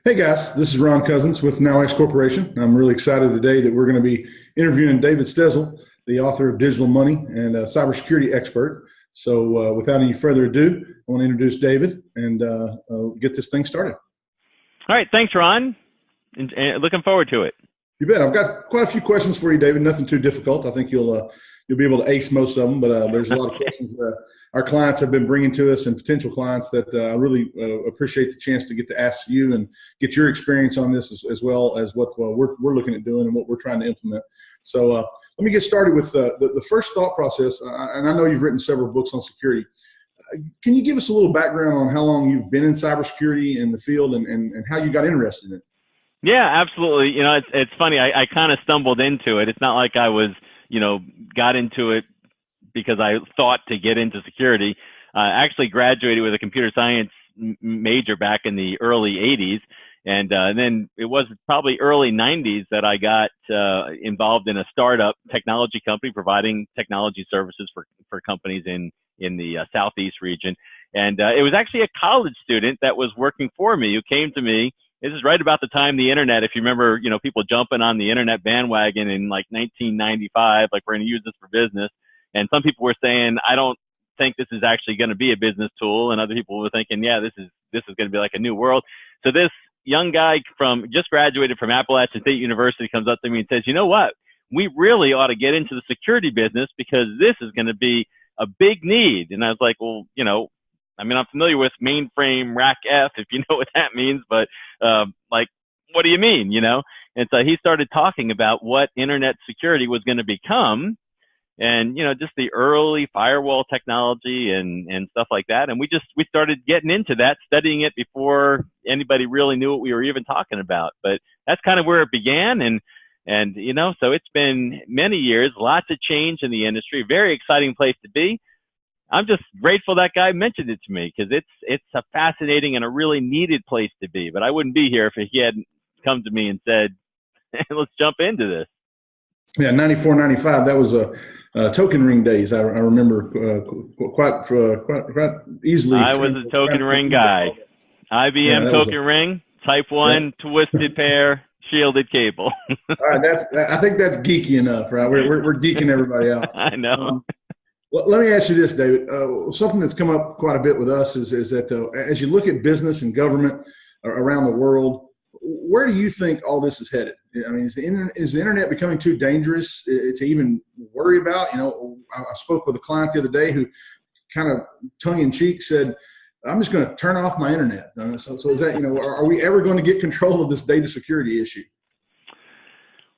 Hey guys, this is Ron Cousins with Nowx Corporation. I'm really excited today that we're going to be interviewing David Stelzl, the author of Digital Money and a cybersecurity expert. So, without any further ado, I want to introduce David and get this thing started. All right, thanks, Ron. And looking forward to it. You bet. I've got quite a few questions for you, David. Nothing too difficult. I think you'll be able to ace most of them. But there's a lot of questions that our clients have been bringing to us, and potential clients that I really appreciate the chance to get to ask you and get your experience on this, as well as what we're looking at doing and what we're trying to implement. So let me get started with the first thought process. And I know you've written several books on security. Can you give us a little background on how long you've been in cybersecurity in the field and how you got interested in it? Yeah, absolutely. You know, it's funny. I kind of stumbled into it. It's not like I was, got into it because I thought to get into security. I actually graduated with a computer science major back in the early 80s. And then it was probably early 90s that I got involved in a startup technology company providing technology services for companies in the Southeast region. And it was actually a college student that was working for me who came to me. This is right about the time the internet, if you remember, people jumping on the internet bandwagon in like 1995, like we're going to use this for business. And some people were saying, I don't think this is actually going to be a business tool. And other people were thinking, yeah, this is going to be like a new world. So this young guy just graduated from Appalachian State University comes up to me and says, you know what? We really ought to get into the security business because this is going to be a big need. And I was like, well, I'm familiar with mainframe rack F, if you know what that means, but what do you mean, And so he started talking about what internet security was going to become and, just the early firewall technology and stuff like that. And we started getting into that, studying it before anybody really knew what we were even talking about. But that's kind of where it began. And so it's been many years, lots of change in the industry, very exciting place to be. I'm just grateful that guy mentioned it to me because it's a fascinating and a really needed place to be. But I wouldn't be here if he hadn't come to me and said, hey, let's jump into this. Yeah, 94, 95, that was token ring days. I remember quite easily. I was a token ring guy. IBM token ring, type 1, twisted pair, shielded cable. All right, I think that's geeky enough, right? We're geeking everybody out. I know. Well, let me ask you this, David. Something that's come up quite a bit with us is that as you look at business and government around the world, where do you think all this is headed? I mean, is the internet becoming too dangerous to even worry about? I spoke with a client the other day who kind of tongue-in-cheek said, I'm just going to turn off my internet. So is that, are we ever going to get control of this data security issue?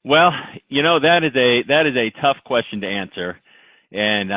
Well, that is a tough question to answer. And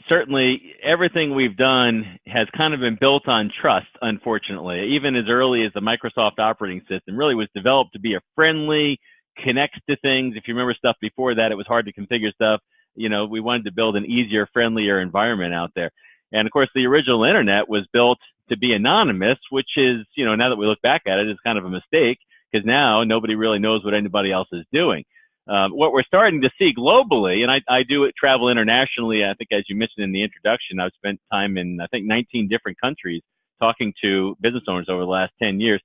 certainly everything we've done has kind of been built on trust, unfortunately. Even as early as the Microsoft operating system really was developed to be a friendly, connects to things. If you remember stuff before that, it was hard to configure stuff. We wanted to build an easier, friendlier environment out there. And of course, the original internet was built to be anonymous, which is, now that we look back at it, is kind of a mistake because now nobody really knows what anybody else is doing. What we're starting to see globally, and I do travel internationally. I think, as you mentioned in the introduction, I've spent time in, 19 different countries talking to business owners over the last 10 years.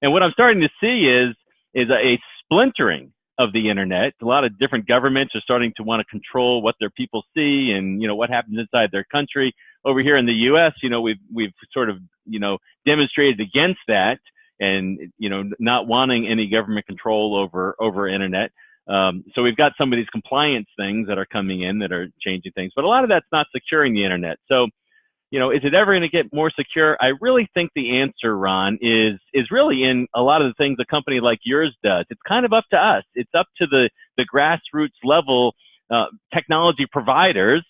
And what I'm starting to see is a splintering of the internet. A lot of different governments are starting to want to control what their people see and, what happens inside their country. Over here in the U.S., we've sort of, demonstrated against that and, not wanting any government control over internet. So we've got some of these compliance things that are coming in that are changing things, but a lot of that's not securing the internet. So, is it ever going to get more secure? I really think the answer, Ron, is really in a lot of the things a company like yours does. It's kind of up to us. It's up to the grassroots level technology providers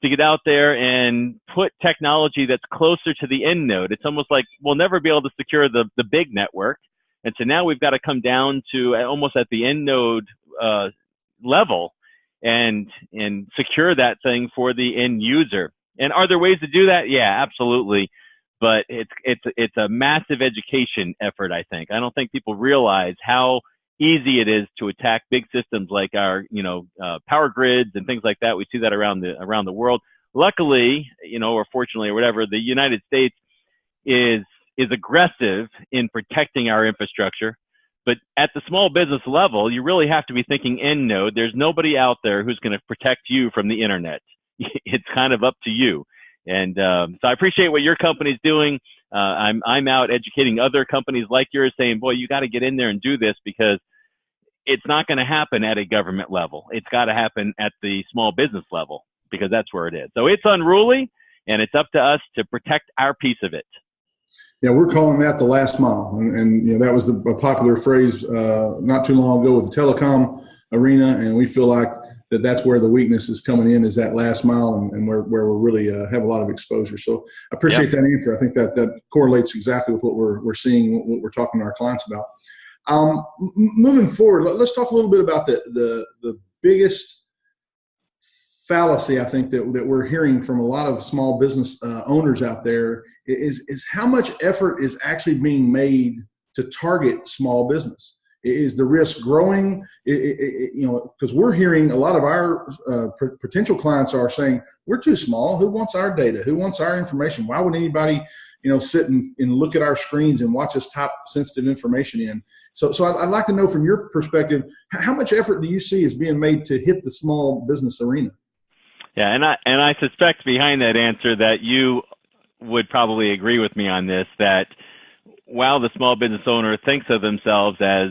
to get out there and put technology that's closer to the end node. It's almost like we'll never be able to secure the big network. And so now we've got to come down to almost at the end node level and secure that thing for the end user. And are there ways to do that? Yeah, absolutely. But it's a massive education effort, I think. I don't think people realize how easy it is to attack big systems like our, power grids and things like that. We see that around the world. Luckily, or fortunately or whatever, the United States is is aggressive in protecting our infrastructure. But at the small business level, you really have to be thinking end node. There's nobody out there who's going to protect you from the internet. It's kind of up to you. And so I appreciate what your company's doing. I'm out educating other companies like yours, saying, boy, you got to get in there and do this, because it's not going to happen at a government level. It's got to happen at the small business level, because that's where it is. So it's unruly, and it's up to us to protect our piece of it. Yeah, we're calling that the last mile, and you know, that was a popular phrase not too long ago with the telecom arena, and we feel like that's where the weakness is coming in, is that last mile, and where we really have a lot of exposure. So I appreciate that answer. I think that correlates exactly with what we're seeing, what we're talking to our clients about. Moving forward, let's talk a little bit about the biggest fallacy I think that we're hearing from a lot of small business owners out there is how much effort is actually being made to target small business. Is the risk growing? You know, because we're hearing a lot of our potential clients are saying, we're too small. Who wants our data? Who wants our information? Why would anybody, you know, sit and look at our screens and watch us type sensitive information in? So I'd like to know from your perspective, how much effort do you see is being made to hit the small business arena? Yeah, and I suspect behind that answer that you would probably agree with me on this, that while the small business owner thinks of themselves as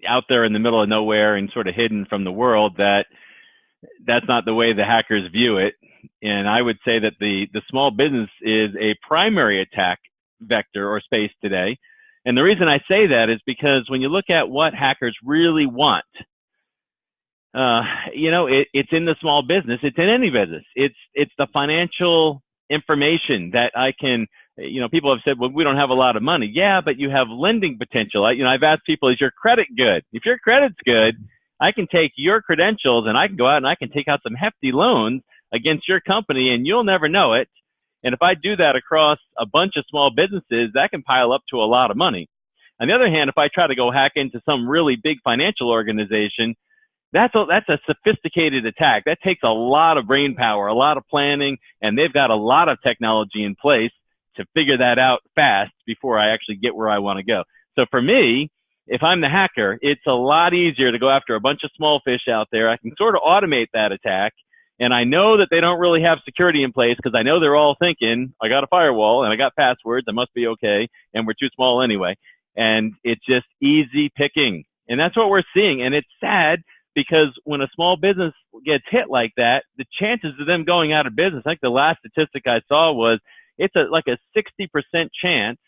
out there in the middle of nowhere and sort of hidden from the world, that's not the way the hackers view it. And I would say that the small business is a primary attack vector or space today. And the reason I say that is because when you look at what hackers really want, you know, it's in the small business. It's in any business. It's the financial information that I can, you know, people have said, well, we don't have a lot of money. Yeah, but you have lending potential. I've asked people, is your credit good? If your credit's good, I can take your credentials and I can go out and I can take out some hefty loans against your company, and you'll never know it. And if I do that across a bunch of small businesses, that can pile up to a lot of money. On the other hand, if I try to go hack into some really big financial organization, that's a sophisticated attack. That takes a lot of brain power, a lot of planning, and they've got a lot of technology in place to figure that out fast before I actually get where I want to go. So for me, if I'm the hacker, it's a lot easier to go after a bunch of small fish out there. I can sort of automate that attack, and I know that they don't really have security in place, because I know they're all thinking, I got a firewall and I got passwords, I must be okay, and we're too small anyway. And it's just easy picking. And that's what we're seeing. And it's sad, because when a small business gets hit like that, the chances of them going out of business, I think the last statistic I saw was it's like a 60% chance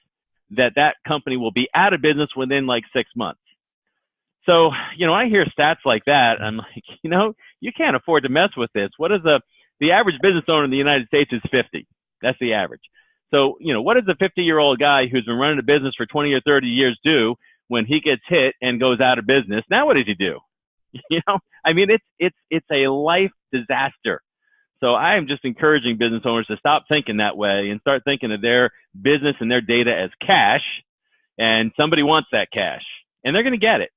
that company will be out of business within like 6 months. So, you know, I hear stats like that, and I'm like, you know, you can't afford to mess with this. What is the average business owner in the United States is 50. That's the average. So, you know, what does a 50-year-old guy who's been running a business for 20 or 30 years do when he gets hit and goes out of business? Now, what does he do? You know, I mean, it's a life disaster. So I am just encouraging business owners to stop thinking that way and start thinking of their business and their data as cash, and somebody wants that cash, and they're going to get it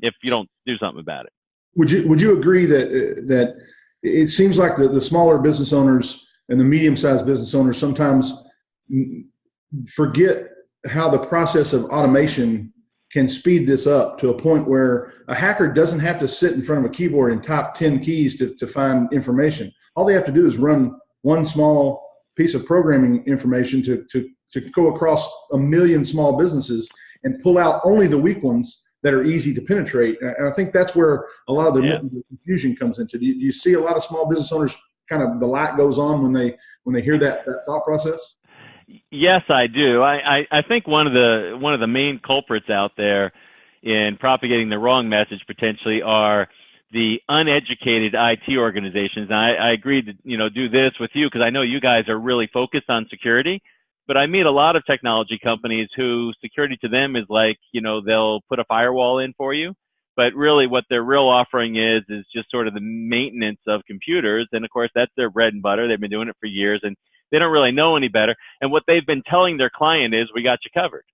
if you don't do something about it. Would you agree that it seems like the smaller business owners and the medium-sized business owners sometimes forget how the process of automation can speed this up to a point where a hacker doesn't have to sit in front of a keyboard and type 10 keys to find information. All they have to do is run one small piece of programming information to go across a million small businesses and pull out only the weak ones that are easy to penetrate. And I think that's where a lot of the confusion comes into. Do you see a lot of small business owners kind of the light goes on when they hear that thought process? Yes, I do. I think one of the main culprits out there in propagating the wrong message potentially are the uneducated IT organizations. And I agreed to, you know, do this with you because I know you guys are really focused on security. But I meet a lot of technology companies who security to them is like, you know, they'll put a firewall in for you. But really what their real offering is just sort of the maintenance of computers. And of course, that's their bread and butter. They've been doing it for years and they don't really know any better. And what they've been telling their client is, we got you covered.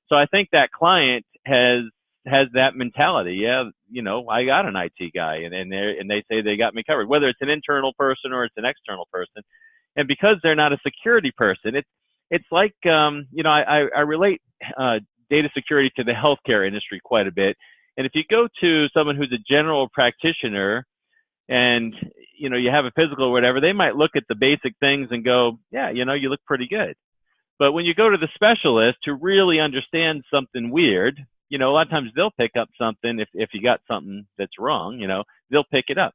So I think that client has that mentality. Yeah, you know, I got an IT guy and they say they got me covered, whether it's an internal person or it's an external person. And because they're not a security person, it's like, you know, I relate data security to the healthcare industry quite a bit. And if you go to someone who's a general practitioner and, you know, you have a physical or whatever, they might look at the basic things and go, yeah, you know, you look pretty good. But when you go to the specialist who really understands something weird, you know, a lot of times they'll pick up something if you got something that's wrong, you know, they'll pick it up.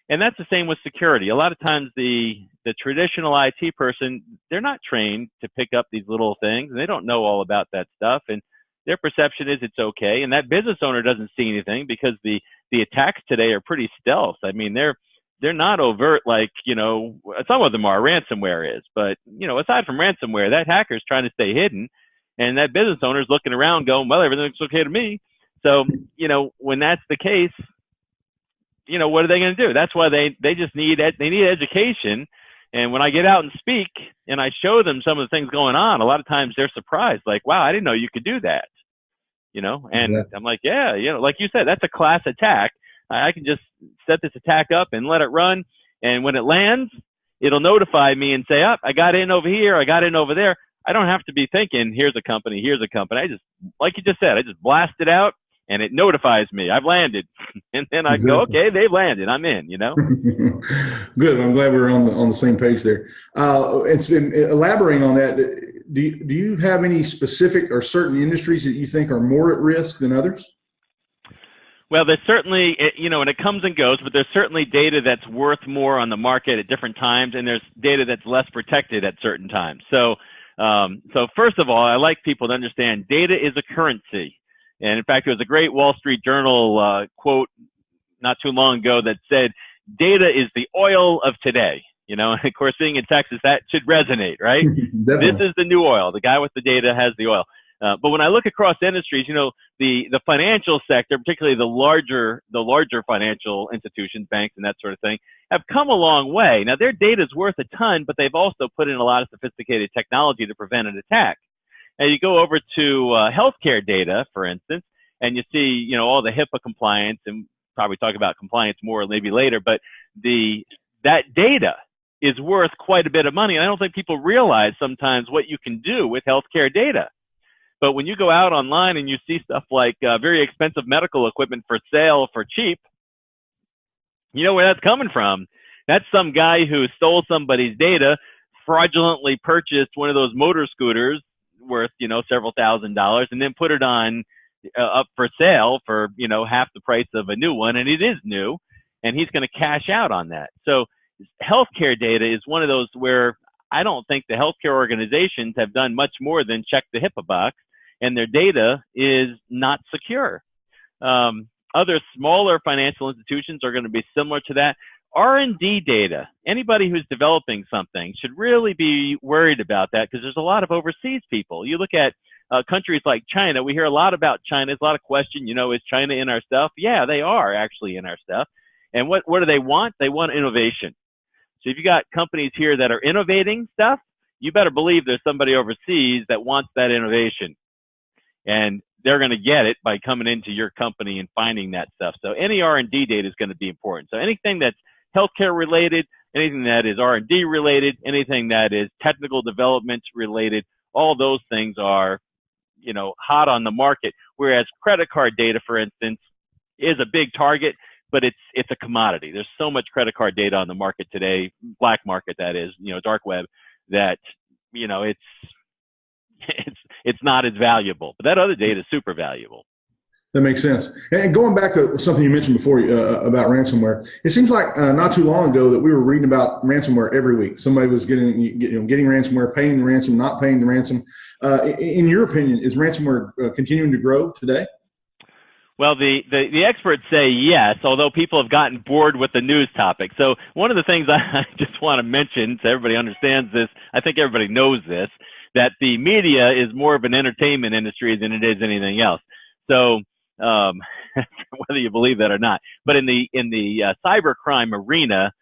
And that's the same with security. A lot of times the traditional IT person, they're not trained to pick up these little things, and they don't know all about that stuff. And their perception is it's okay. And that business owner doesn't see anything because the attacks today are pretty stealth. I mean, they're not overt like, you know, some of them are, ransomware is. But, you know, aside from ransomware, that hacker's trying to stay hidden. And that business owner's looking around going, well, everything's okay to me. So, you know, when that's the case, you know, what are they going to do? That's why they just need education. And when I get out and speak and I show them some of the things going on, a lot of times they're surprised, like, wow, I didn't know you could do that. You know, and yeah. I'm like, yeah, you know, like you said, that's a class attack. I can just set this attack up and let it run. And when it lands, it'll notify me and say, I got in over here. I got in over there. I don't have to be thinking, here's a company. I just, like you just said, I just blast it out and it notifies me I've landed. And then I go, okay, they've landed. I'm in, you know? Good. I'm glad we're on the same page there. It's been elaborating on that. Do you have any specific or certain industries that you think are more at risk than others? Well, there's certainly, you know, and it comes and goes, but there's certainly data that's worth more on the market at different times, and there's data that's less protected at certain times. So first of all, I like people to understand data is a currency. And in fact, there was a great Wall Street Journal quote not too long ago that said, data is the oil of today. You know, and of course, being in Texas, that should resonate, right? This is the new oil. The guy with the data has the oil. But when I look across industries, you know, the financial sector, particularly the larger financial institutions, banks and that sort of thing, have come a long way. Now, their data is worth a ton, but they've also put in a lot of sophisticated technology to prevent an attack. And you go over to healthcare data, for instance, and you see, you know, all the HIPAA compliance, and probably talk about compliance more maybe later, but that data is worth quite a bit of money. And I don't think people realize sometimes what you can do with healthcare data. But when you go out online and you see stuff like very expensive medical equipment for sale for cheap, you know where that's coming from. That's some guy who stole somebody's data, fraudulently purchased one of those motor scooters worth, you know, several $1,000s, and then put it on up for sale for, you know, half the price of a new one. And it is new, and he's going to cash out on that. So healthcare data is one of those where I don't think the healthcare organizations have done much more than check the HIPAA box, and their data is not secure. Other smaller financial institutions are going to be similar to that. R&D data, anybody who's developing something should really be worried about that, because there's a lot of overseas people. You look at countries like China, we hear a lot about China. There's a lot of question, you know, is China in our stuff? Yeah, they are actually in our stuff. And what do they want? They want innovation. So if you got companies here that are innovating stuff, you better believe there's somebody overseas that wants that innovation. And they're going to get it by coming into your company and finding that stuff. So any R&D data is going to be important. So anything that's healthcare related, anything that is R&D related, anything that is technical development related, all those things are, you know, hot on the market. Whereas credit card data, for instance, is a big target, but it's a commodity. There's so much credit card data on the market today, black market that is, you know, dark web, that, you know, it's not as valuable. But that other data is super valuable. That makes sense. And going back to something you mentioned before about ransomware, it seems like not too long ago that we were reading about ransomware every week. Somebody was getting ransomware, paying the ransom, not paying the ransom. In your opinion, is ransomware continuing to grow today? Well, the experts say yes, although people have gotten bored with the news topic. So one of the things I just want to mention, so everybody understands this, I think everybody knows this, that the media is more of an entertainment industry than it is anything else. So whether you believe that or not, but in the cybercrime arena,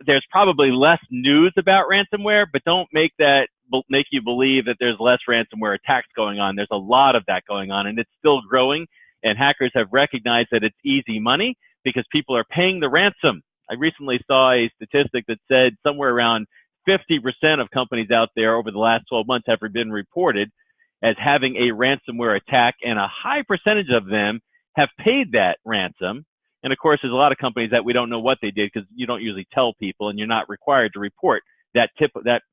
there's probably less news about ransomware, but don't make you believe that there's less ransomware attacks going on. There's a lot of that going on, and it's still growing. And hackers have recognized that it's easy money because people are paying the ransom. I recently saw a statistic that said somewhere around 50% of companies out there over the last 12 months have been reported as having a ransomware attack, and a high percentage of them have paid that ransom. And of course, there's a lot of companies that we don't know what they did because you don't usually tell people, and you're not required to report that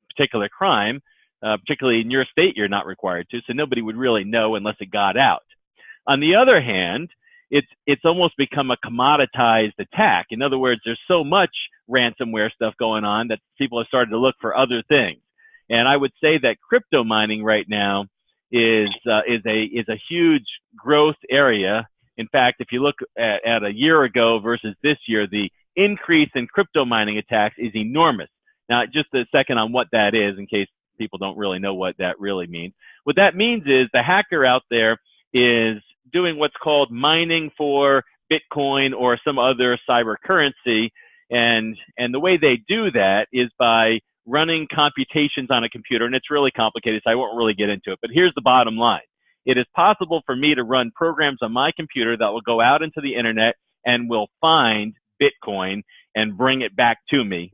particular crime. Particularly in your state, you're not required to, so nobody would really know unless it got out. On the other hand, it's almost become a commoditized attack. In other words, there's so much ransomware stuff going on that people have started to look for other things. And I would say that crypto mining right now is a huge growth area. In fact, if you look at a year ago versus this year, the increase in crypto mining attacks is enormous. Now, just a second on what that is, in case people don't really know what that really means. What that means is the hacker out there is doing what's called mining for Bitcoin or some other cyber currency. And the way they do that is by running computations on a computer. And it's really complicated, so I won't really get into it. But here's the bottom line. It is possible for me to run programs on my computer that will go out into the internet and will find Bitcoin and bring it back to me.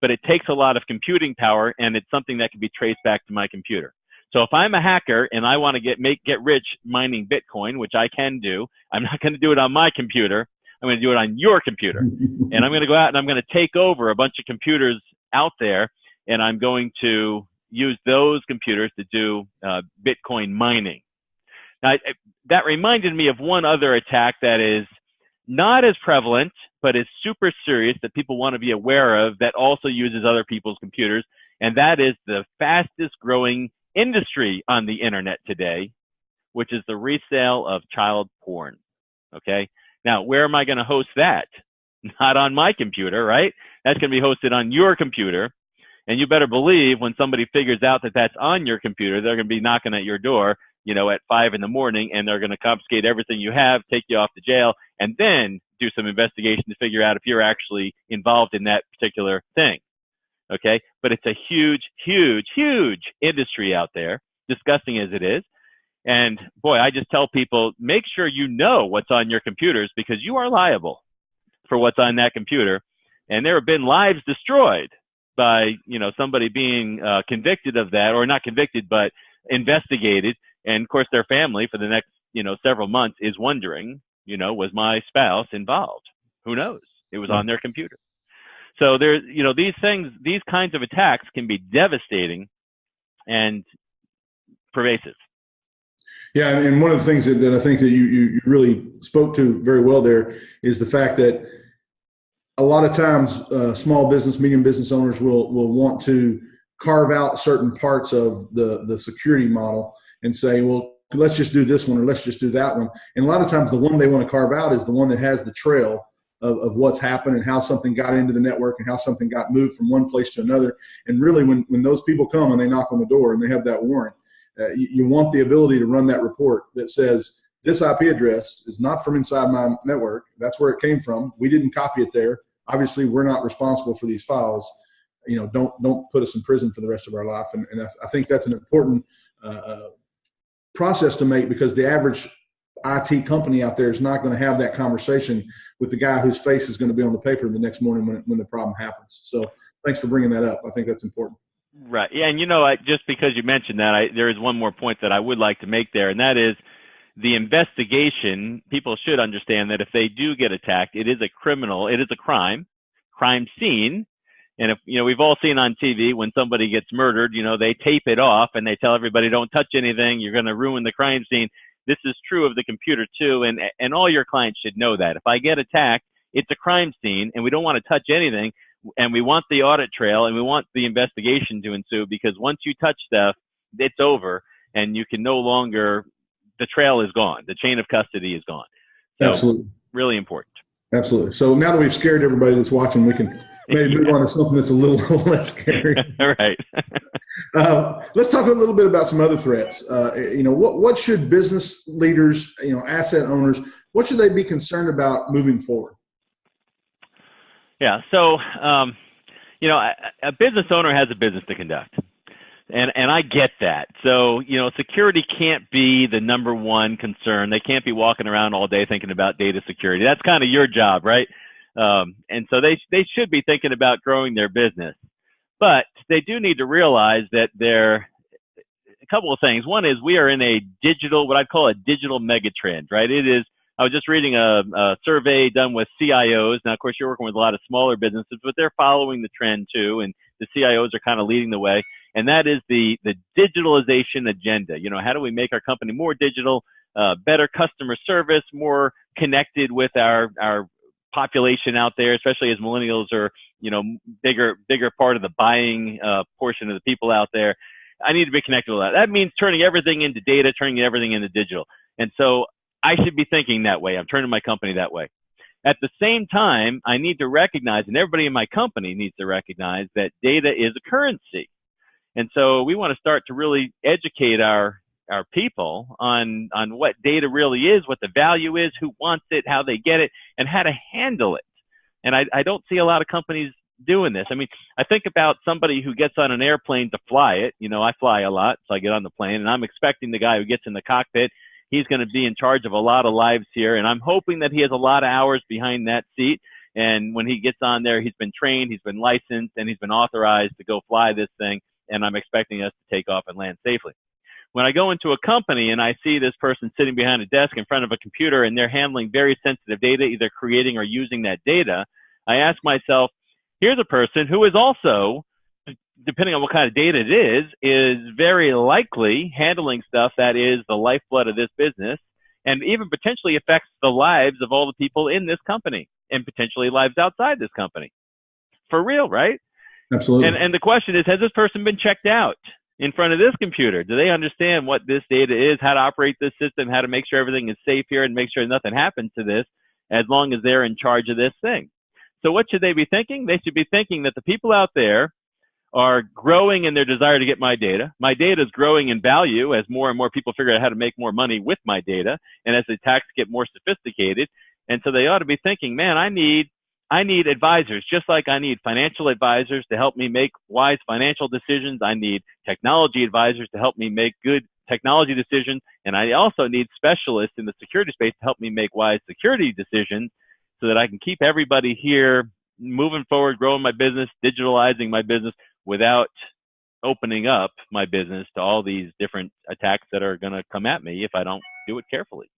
But it takes a lot of computing power, and it's something that can be traced back to my computer. So if I'm a hacker and I want to get rich mining Bitcoin, which I can do, I'm not going to do it on my computer. I'm going to do it on your computer. And I'm going to go out and I'm going to take over a bunch of computers out there, and I'm going to use those computers to do Bitcoin mining. Now, that reminded me of one other attack that is not as prevalent, but is super serious that people want to be aware of, that also uses other people's computers, and that is the fastest growing industry on the internet today, which is the resale of child porn. Okay? Now, where am I going to host that? Not on my computer, right? That's going to be hosted on your computer, and you better believe when somebody figures out that that's on your computer, they're going to be knocking at your door, at 5 in the morning, and they're going to confiscate everything you have, take you off to jail, and then do some investigation to figure out if you're actually involved in that particular thing. Okay? But it's a huge, huge, huge industry out there, disgusting as it is. And boy, I just tell people, make sure you know what's on your computers, because you are liable for what's on that computer. And there have been lives destroyed by, somebody being convicted of that, or not convicted, but investigated. And of course, their family for the next, several months is wondering, was my spouse involved? Who knows? It was on their computer. So there's, these kinds of attacks can be devastating and pervasive. Yeah, and one of the things that I think that you really spoke to very well there is the fact that a lot of times small business, medium business owners will want to carve out certain parts of the security model and say, well, let's just do this one or let's just do that one. And a lot of times the one they want to carve out is the one that has the trail of what's happened and how something got into the network and how something got moved from one place to another. And really when those people come and they knock on the door and they have that warrant, you want the ability to run that report that says, this IP address is not from inside my network. That's where it came from. We didn't copy it there. Obviously, we're not responsible for these files. Don't put us in prison for the rest of our life. And I think that's an important process to make, because the average IT company out there is not going to have that conversation with the guy whose face is going to be on the paper the next morning when the problem happens. So thanks for bringing that up. I think that's important. Right. Yeah. And just because you mentioned that, there is one more point that I would like to make there, and that is the investigation. People should understand that if they do get attacked, it is a crime scene. And if, we've all seen on TV when somebody gets murdered, they tape it off and they tell everybody, don't touch anything. You're going to ruin the crime scene. This is true of the computer too. And all your clients should know that. If I get attacked, it's a crime scene and we don't want to touch anything. And we want the audit trail and we want the investigation to ensue, because once you touch stuff, it's over and you can no longer, the trail is gone. The chain of custody is gone. So, absolutely. Really important. Absolutely. So now that we've scared everybody that's watching, we can maybe move on to something that's a little less scary. All right. Let's talk a little bit about some other threats. What should business leaders, asset owners, what should they be concerned about moving forward? Yeah. So, a business owner has a business to conduct. And I get that. So, security can't be the number one concern. They can't be walking around all day thinking about data security. That's kind of your job, right? And so they should be thinking about growing their business. But they do need to realize that a couple of things. One is we are in a digital, what I'd call a digital megatrend, right? It is, I was just reading a survey done with CIOs. Now, of course, you're working with a lot of smaller businesses, but they're following the trend too. And the CIOs are kind of leading the way. And that is the digitalization agenda. You know, how do we make our company more digital, better customer service, more connected with our population out there, especially as millennials are, you know, bigger part of the buying portion of the people out there. I need to be connected with that. That means turning everything into data, turning everything into digital. And so I should be thinking that way. I'm turning my company that way. At the same time, I need to recognize, and everybody in my company needs to recognize, that data is a currency. And so we want to start to really educate our people on what data really is, what the value is, who wants it, how they get it, and how to handle it. And I don't see a lot of companies doing this. I mean, I think about somebody who gets on an airplane to fly it. You know, I fly a lot, so I get on the plane, and I'm expecting the guy who gets in the cockpit, he's going to be in charge of a lot of lives here, and I'm hoping that he has a lot of hours behind that seat. And when he gets on there, he's been trained, he's been licensed, and he's been authorized to go fly this thing, and I'm expecting us to take off and land safely. When I go into a company and I see this person sitting behind a desk in front of a computer and they're handling very sensitive data, either creating or using that data, I ask myself, here's a person who is also, depending on what kind of data it is very likely handling stuff that is the lifeblood of this business and even potentially affects the lives of all the people in this company and potentially lives outside this company. For real, right? Absolutely. And the question is, has this person been checked out in front of this computer? Do they understand what this data is, how to operate this system, how to make sure everything is safe here and make sure nothing happens to this as long as they're in charge of this thing? So what should they be thinking? They should be thinking that the people out there are growing in their desire to get my data. My data is growing in value as more and more people figure out how to make more money with my data and as the attacks get more sophisticated. And so they ought to be thinking, man, I need advisors, just like I need financial advisors to help me make wise financial decisions. I need technology advisors to help me make good technology decisions. And I also need specialists in the security space to help me make wise security decisions so that I can keep everybody here moving forward, growing my business, digitalizing my business without opening up my business to all these different attacks that are going to come at me if I don't do it carefully.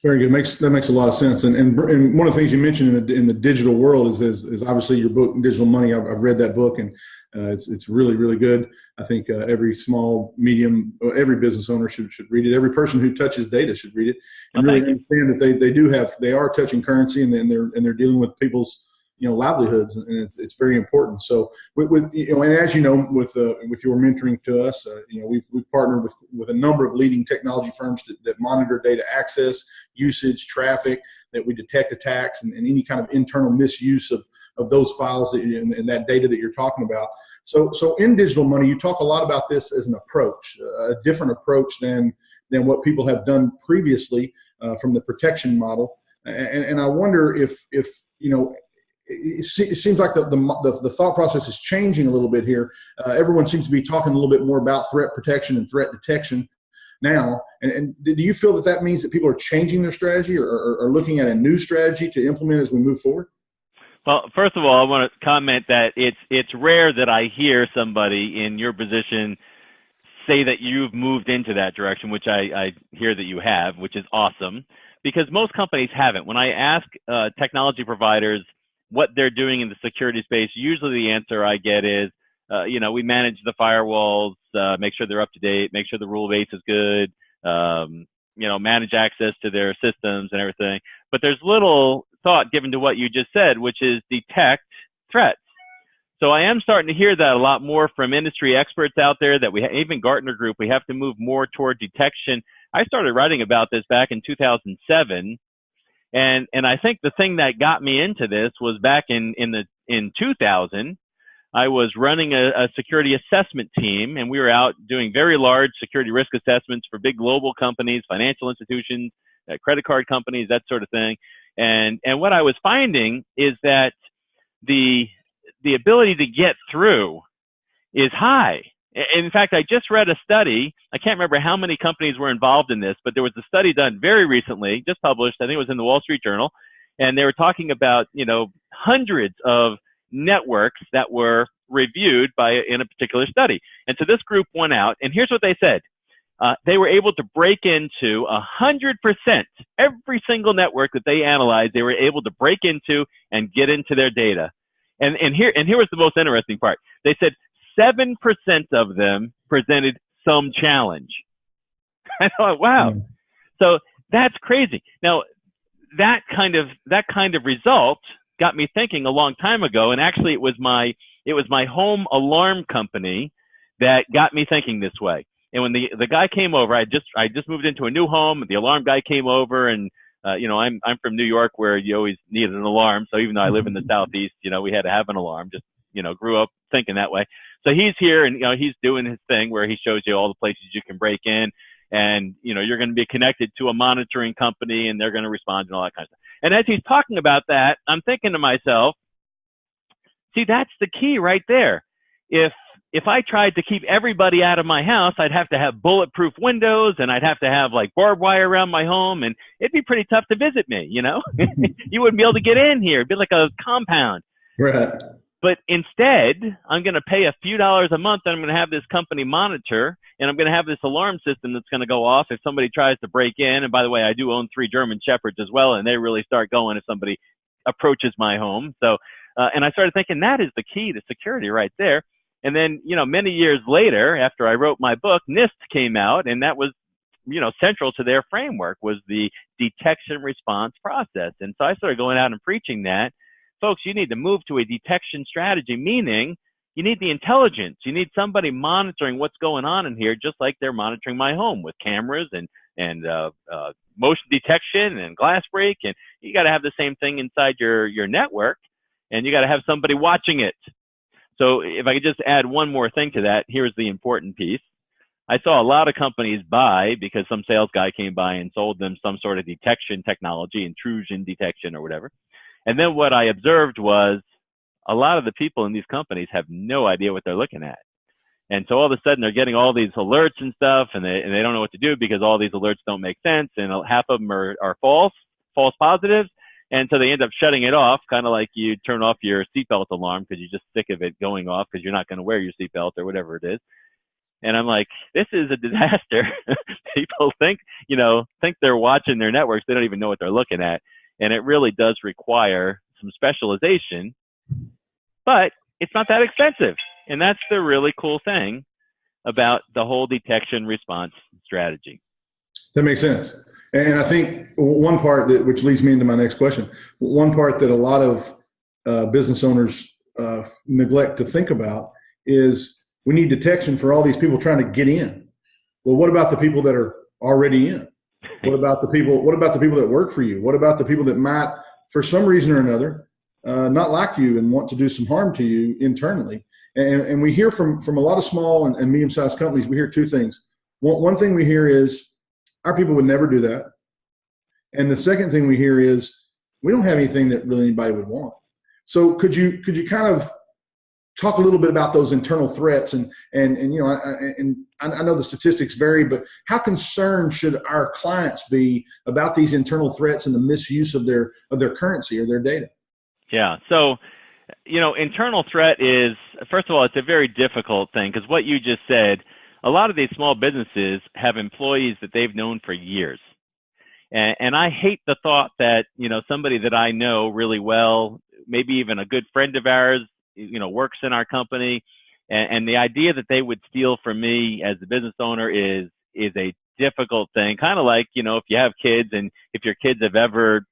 Very good. That makes a lot of sense. And one of the things you mentioned in the digital world is obviously your book, Digital Money. I've read that book, and it's really, really good. I think every small, medium, every business owner should read it. Every person who touches data should read it and really understand that they are touching currency and they're dealing with people's livelihoods, and it's very important. So with and as you know, with your mentoring to us, we've partnered with a number of leading technology firms that monitor data access, usage, traffic, that we detect attacks and any kind of internal misuse of those files and that data that you're talking about. So in Digital Money, you talk a lot about this as an approach, a different approach than what people have done previously from the protection model. And I wonder if it seems like the thought process is changing a little bit here. Everyone seems to be talking a little bit more about threat protection and threat detection now. And do you feel that means that people are changing their strategy or looking at a new strategy to implement as we move forward? Well, first of all, I want to comment that it's rare that I hear somebody in your position say that you've moved into that direction, which I hear that you have, which is awesome, because most companies haven't. When I ask technology providers what they're doing in the security space, usually the answer I get is, we manage the firewalls, make sure they're up to date, make sure the rule base is good, manage access to their systems and everything. But there's little thought given to what you just said, which is detect threats. So I am starting to hear that a lot more from industry experts out there, that even Gartner Group, we have to move more toward detection. I started writing about this back in 2007. And I think the thing that got me into this was back in 2000, I was running a security assessment team, and we were out doing very large security risk assessments for big global companies, financial institutions, credit card companies, that sort of thing. And what I was finding is that the ability to get through is high. In fact, I just read a study. I can't remember how many companies were involved in this, but there was a study done very recently, just published. I think it was in the Wall Street Journal. And they were talking about, hundreds of networks that were reviewed in a particular study. And so this group went out, and here's what they said. They were able to break into 100%, every single network that they analyzed, they were able to break into and get into their data. And here was the most interesting part. They said 7% of them presented some challenge. I thought, wow. Mm. So that's crazy. Now, that kind of result got me thinking a long time ago, and actually it was my home alarm company that got me thinking this way. And when the guy came over, I just moved into a new home. The alarm guy came over, and I'm from New York, where you always need an alarm. So even though I live in the Southeast, we had to have an alarm. Just grew up thinking that way. So he's here, and he's doing his thing where he shows you all the places you can break in, and you're going to be connected to a monitoring company, and they're going to respond and all that kind of stuff. And as he's talking about that, I'm thinking to myself, see, that's the key right there. If I tried to keep everybody out of my house, I'd have to have bulletproof windows, and I'd have to have like barbed wire around my home, and it'd be pretty tough to visit me, You wouldn't be able to get in here. It'd be like a compound. Right. But instead, I'm going to pay a few dollars a month, and I'm going to have this company monitor, and I'm going to have this alarm system that's going to go off if somebody tries to break in. And by the way, I do own 3 German Shepherds as well, and they really start going if somebody approaches my home. So, and I started thinking that is the key to security right there. And then, many years later, after I wrote my book, NIST came out, and that was, central to their framework was the detection response process. And so I started going out and preaching that. Folks, you need to move to a detection strategy, meaning you need the intelligence. You need somebody monitoring what's going on in here, just like they're monitoring my home with cameras and motion detection and glass break. And you got to have the same thing inside your network, and you got to have somebody watching it. So if I could just add one more thing to that, here's the important piece. I saw a lot of companies buy because some sales guy came by and sold them some sort of detection technology, intrusion detection or whatever. And then what I observed was a lot of the people in these companies have no idea what they're looking at. And so all of a sudden they're getting all these alerts and stuff, and they don't know what to do because all these alerts don't make sense, and half of them are false positives. And so they end up shutting it off, kind of like you turn off your seatbelt alarm because you're just sick of it going off because you're not going to wear your seatbelt or whatever it is. And I'm like, this is a disaster. People think they're watching their networks. They don't even know what they're looking at. And it really does require some specialization, but it's not that expensive. And that's the really cool thing about the whole detection response strategy. That makes sense. And I think one part which leads me into my next question, one part that a lot of business owners neglect to think about is we need detection for all these people trying to get in. Well, what about the people that are already in? What about the people that work for you? What about the people that might, for some reason or another, not like you and want to do some harm to you internally? And we hear from a lot of small and medium-sized companies, we hear 2 things. One thing we hear is, our people would never do that. And the second thing we hear is, we don't have anything that really anybody would want. So could you kind of talk a little bit about those internal threats? And I know the statistics vary, but how concerned should our clients be about these internal threats and the misuse of their currency or their data? Yeah. So, internal threat is, first of all, it's a very difficult thing because what you just said, a lot of these small businesses have employees that they've known for years. And I hate the thought that, somebody that I know really well, maybe even a good friend of ours, works in our company. And the idea that they would steal from me as the business owner is a difficult thing. Kind of like, if you have kids and if your kids have ever,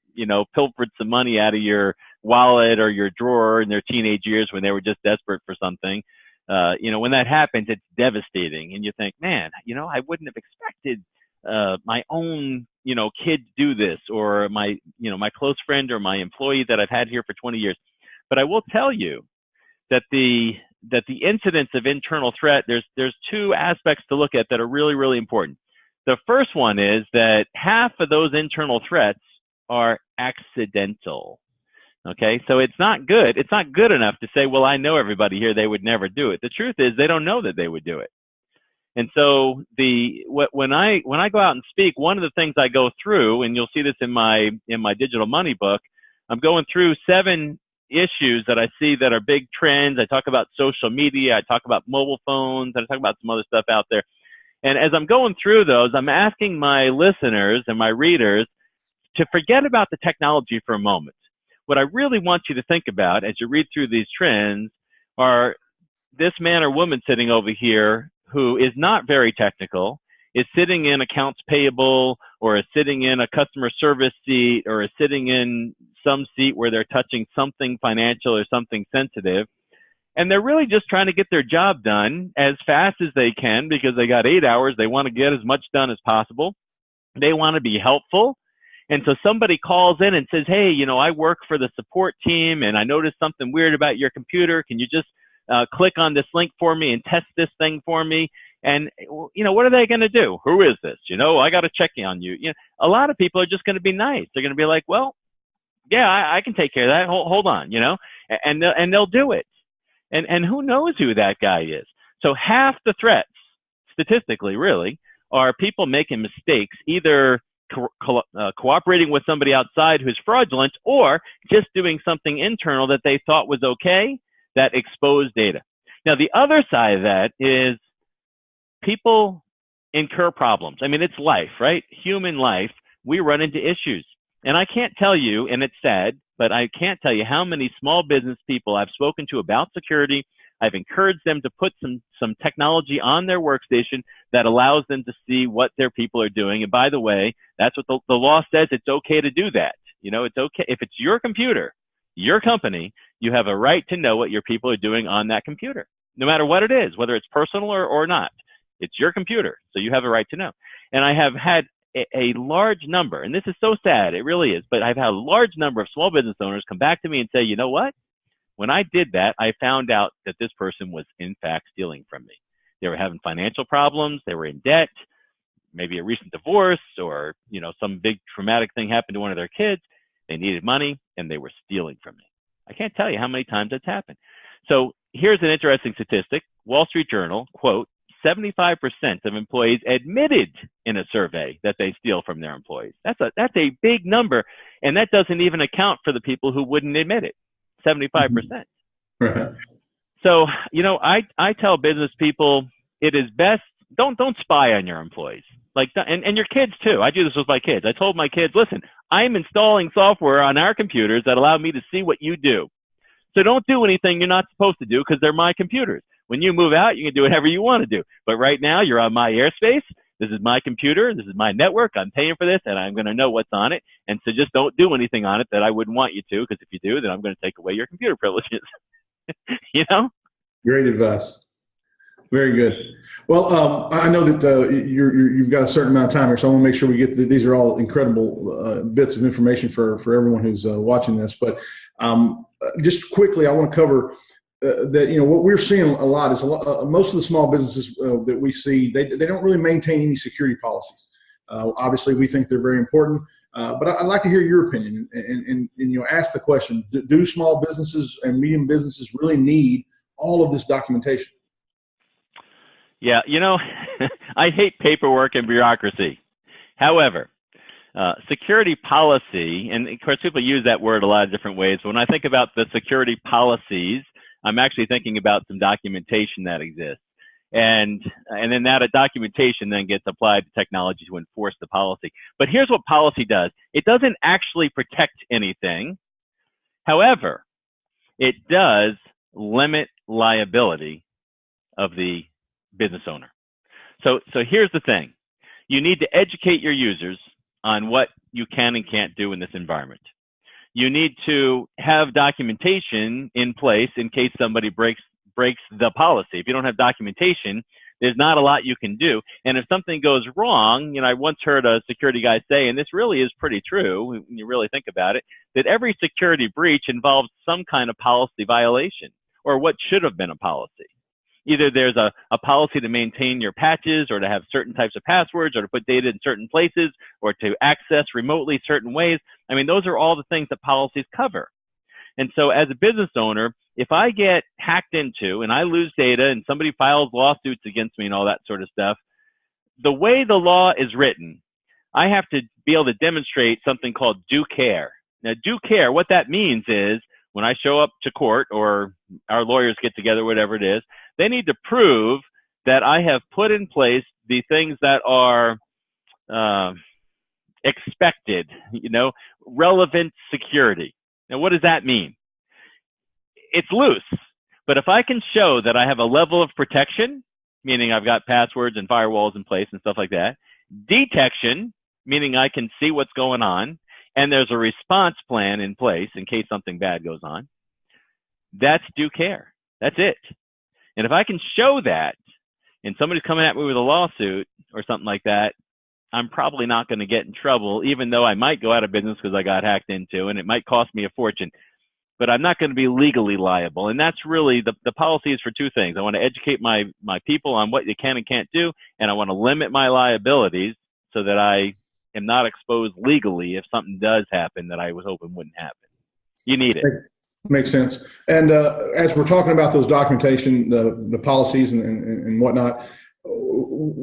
pilfered some money out of your wallet or your drawer in their teenage years when they were just desperate for something. When that happens, it's devastating. And you think, man, I wouldn't have expected my own, kid to do this, or my close friend or my employee that I've had here for 20 years. But I will tell you that the incidence of internal threat, there's 2 aspects to look at that are really, really important. The first one is that half of those internal threats are accidental. Okay, so it's not good. It's not good enough to say, well, I know everybody here, they would never do it. The truth is they don't know that they would do it. And so when I go out and speak, one of the things I go through, and you'll see this in my digital money book, I'm going through 7 issues that I see that are big trends. I talk about social media. I talk about mobile phones. I talk about some other stuff out there. And as I'm going through those, I'm asking my listeners and my readers to forget about the technology for a moment. What I really want you to think about as you read through these trends are this man or woman sitting over here who is not very technical, is sitting in accounts payable, or is sitting in a customer service seat, or is sitting in some seat where they're touching something financial or something sensitive. And they're really just trying to get their job done as fast as they can because they got 8 hours. They want to get as much done as possible. They want to be helpful. And so somebody calls in and says, hey, you know, I work for the support team and I noticed something weird about your computer. Can you just click on this link for me and test this thing for me? And, you know, what are they going to do? Who is this? You know, I got to check on you. You know, a lot of people are just going to be nice. They're going to be like, well, yeah, I can take care of that. Hold on, you know, and they'll do it. And who knows who that guy is? So half the threats, statistically, really, are people making mistakes, either cooperating with somebody outside who's fraudulent, or just doing something internal that they thought was okay that exposed data. Now, the other side of that is people incur problems. I mean, it's life, right? Human life. We run into issues. And I can't tell you, and it's sad, but I can't tell you how many small business people I've spoken to about security. I've encouraged them to put some technology on their workstation that allows them to see what their people are doing. And by the way, that's what the law says. It's okay to do that. You know, it's okay. If it's your computer, your company, you have a right to know what your people are doing on that computer, no matter what it is, whether it's personal or not. It's your computer, so you have a right to know. And I have had a large number, and this is so sad, it really is, but I've had a large number of small business owners come back to me and say, you know what? When I did that, I found out that this person was in fact stealing from me. They were having financial problems, they were in debt, maybe a recent divorce, or, you know, some big traumatic thing happened to one of their kids. They needed money and they were stealing from me. I can't tell you how many times that's happened. So here's an interesting statistic. Wall Street Journal, quote, 75% of employees admitted in a survey that they steal from their employees. That's a big number, and that doesn't even account for the people who wouldn't admit it, 75%. Right. So, you know, I tell business people it is best, don't spy on your employees. Like, and your kids too. I do this with my kids. I told my kids, listen, I'm installing software on our computers that allow me to see what you do. So don't do anything you're not supposed to do because they're my computers. When you move out, you can do whatever you want to do. But right now, you're on my airspace. This is my computer. This is my network. I'm paying for this, and I'm going to know what's on it. And so just don't do anything on it that I wouldn't want you to, because if you do, then I'm going to take away your computer privileges. You know? Great advice. Very good. Well, I know that you've got a certain amount of time here, so I want to make sure we get these are all incredible bits of information for everyone who's watching this. But just quickly, I want to cover that, you know, what we're seeing a lot is most of the small businesses that we see, they don't really maintain any security policies. Obviously, we think they're very important, but I'd like to hear your opinion and you know, ask the question: do small businesses and medium businesses really need all of this documentation? Yeah, you know, I hate paperwork and bureaucracy. However, security policy, and of course people use that word a lot of different ways. But when I think about the security policies, I'm actually thinking about some documentation that exists. And then that documentation then gets applied to technology to enforce the policy. But here's what policy does. It doesn't actually protect anything. However, it does limit liability of the business owner. So here's the thing. You need to educate your users on what you can and can't do in this environment. You need to have documentation in place in case somebody breaks the policy. If you don't have documentation, there's not a lot you can do. And if something goes wrong, you know, I once heard a security guy say, and this really is pretty true when you really think about it, that every security breach involves some kind of policy violation or what should have been a policy. Either there's a policy to maintain your patches or to have certain types of passwords or to put data in certain places or to access remotely certain ways. I mean, those are all the things that policies cover. And so as a business owner, if I get hacked into and I lose data and somebody files lawsuits against me and all that sort of stuff, the way the law is written, I have to be able to demonstrate something called due care. Now, due care, what that means is when I show up to court or our lawyers get together, whatever it is, they need to prove that I have put in place the things that are expected, relevant security. Now, what does that mean? It's loose, but if I can show that I have a level of protection, meaning I've got passwords and firewalls in place and stuff like that, detection, meaning I can see what's going on, and there's a response plan in place in case something bad goes on, that's due care. That's it. And if I can show that, and somebody's coming at me with a lawsuit or something like that, I'm probably not going to get in trouble, even though I might go out of business because I got hacked into, and it might cost me a fortune. But I'm not going to be legally liable. And that's really the policy is for two things. I want to educate my people on what you can and can't do, and I want to limit my liabilities so that I am not exposed legally if something does happen that I was hoping wouldn't happen. You need it. Makes sense. And as we're talking about those documentation, the policies and whatnot,